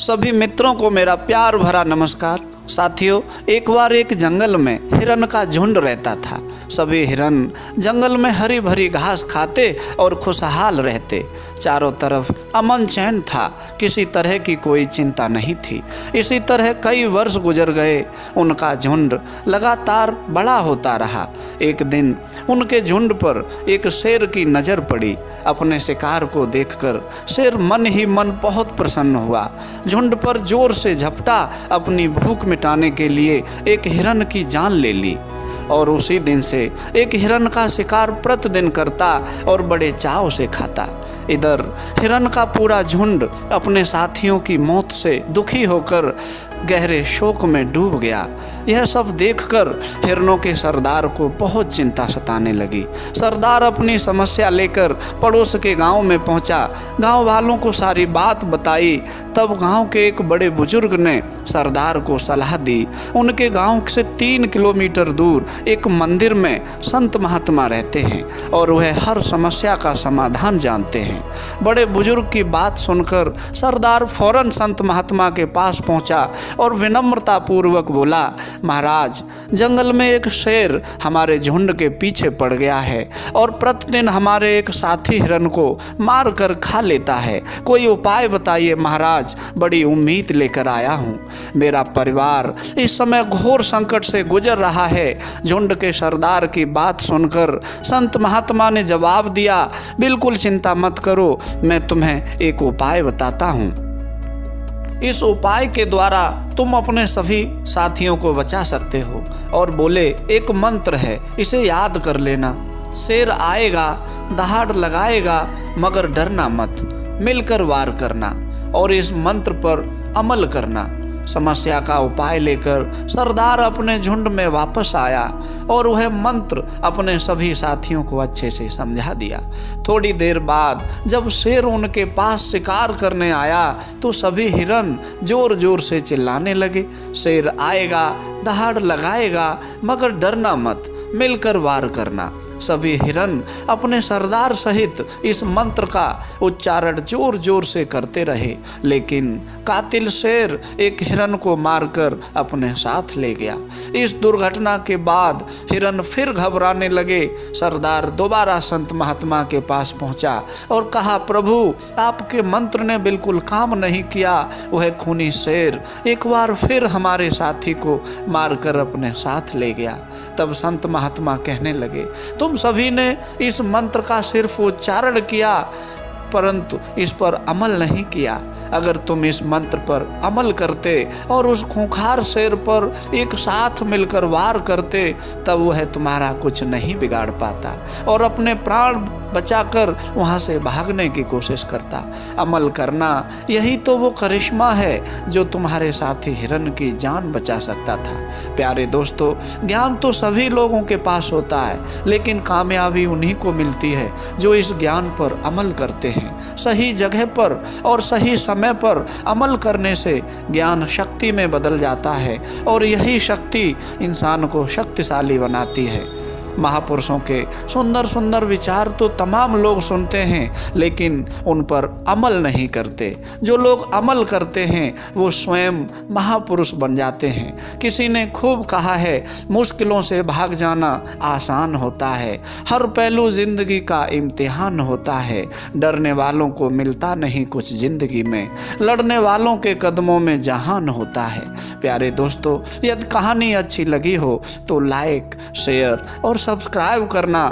सभी मित्रों को मेरा प्यार भरा नमस्कार। साथियों, एक बार एक जंगल में हिरन का झुंड रहता था। सभी हिरन जंगल में हरी भरी घास खाते और खुशहाल रहते। चारों तरफ अमन चैन था, किसी तरह की कोई चिंता नहीं थी। इसी तरह कई वर्ष गुजर गए। उनका झुंड लगातार बड़ा होता रहा। एक दिन उनके झुंड पर एक शेर की नज़र पड़ी। अपने शिकार को देखकर शेर मन ही मन बहुत प्रसन्न हुआ। झुंड पर जोर से झपटा, अपनी भूख मिटाने के लिए एक हिरन की जान ले ली। और उसी दिन से एक हिरन का शिकार प्रतिदिन करता और बड़े चाव से खाता। इधर हिरन का पूरा झुंड अपने साथियों की मौत से दुखी होकर गहरे शोक में डूब गया। यह सब देखकर हिरनों के सरदार को बहुत चिंता सताने लगी। सरदार अपनी समस्या लेकर पड़ोस के गांव में पहुंचा। गांव वालों को सारी बात बताई। तब गांव के एक बड़े बुजुर्ग ने सरदार को सलाह दी। उनके गांव से 3 किलोमीटर दूर एक मंदिर में संत महात्मा रहते हैं और वह हर समस्या का समाधान जानते हैं। बड़े बुजुर्ग की बात सुनकर सरदार फौरन संत महात्मा के पास पहुंचा और विनम्रता पूर्वक बोला, महाराज, जंगल में एक शेर हमारे झुंड के पीछे पड़ गया है और प्रतिदिन हमारे एक साथी हिरन को मार कर खा लेता है। कोई उपाय बताइए महाराज, बड़ी उम्मीद लेकर आया हूँ। मेरा परिवार इस समय घोर संकट से गुजर रहा है। झुंड के सरदार की बात सुनकर संत महात्मा ने जवाब दिया, बिल्कुल चिंता मत करो, मैं तुम्हें एक उपाय बताता हूँ। इस उपाय के द्वारा तुम अपने सभी साथियों को बचा सकते हो। और बोले, एक मंत्र है, इसे याद कर लेना। शेर आएगा, दहाड़ लगाएगा, मगर डरना मत, मिलकर वार करना और इस मंत्र पर अमल करना। समस्या का उपाय लेकर सरदार अपने झुंड में वापस आया और वह मंत्र अपने सभी साथियों को अच्छे से समझा दिया। थोड़ी देर बाद जब शेर उनके पास शिकार करने आया तो सभी हिरन जोर जोर से चिल्लाने लगे, शेर आएगा, दहाड़ लगाएगा, मगर डरना मत, मिलकर वार करना। सभी हिरन अपने सरदार सहित इस मंत्र का उच्चारण जोर जोर से करते रहे, लेकिन कातिल शेर एक हिरन को मारकर अपने साथ ले गया। इस दुर्घटना के बाद हिरन फिर घबराने लगे। सरदार दोबारा संत महात्मा के पास पहुंचा और कहा, प्रभु, आपके मंत्र ने बिल्कुल काम नहीं किया। वह खूनी शेर एक बार फिर हमारे साथी को मारकर अपने साथ ले गया। तब संत महात्मा कहने लगे, तुम सभी ने इस मंत्र का सिर्फ उच्चारण किया, परंतु इस पर अमल नहीं किया। अगर तुम इस मंत्र पर अमल करते और उस खूंखार शेर पर एक साथ मिलकर वार करते, तब वह तुम्हारा कुछ नहीं बिगाड़ पाता और अपने प्राण बचाकर वहाँ से भागने की कोशिश करता। अमल करना, यही तो वो करिश्मा है जो तुम्हारे साथी हिरन की जान बचा सकता था। प्यारे दोस्तों, ज्ञान तो सभी लोगों के पास होता है, लेकिन कामयाबी उन्हीं को मिलती है जो इस ज्ञान पर अमल करते हैं। सही जगह पर और सही समय पर अमल करने से ज्ञान शक्ति में बदल जाता है और यही शक्ति इंसान को शक्तिशाली बनाती है। महापुरुषों के सुंदर सुंदर विचार तो तमाम लोग सुनते हैं, लेकिन उन पर अमल नहीं करते। जो लोग अमल करते हैं वो स्वयं महापुरुष बन जाते हैं। किसी ने खूब कहा है, मुश्किलों से भाग जाना आसान होता है, हर पहलू जिंदगी का इम्तिहान होता है। डरने वालों को मिलता नहीं कुछ जिंदगी में, लड़ने वालों के कदमों में जहान होता है। प्यारे दोस्तों, यदि कहानी अच्छी लगी हो तो लाइक, शेयर और सब्सक्राइब करना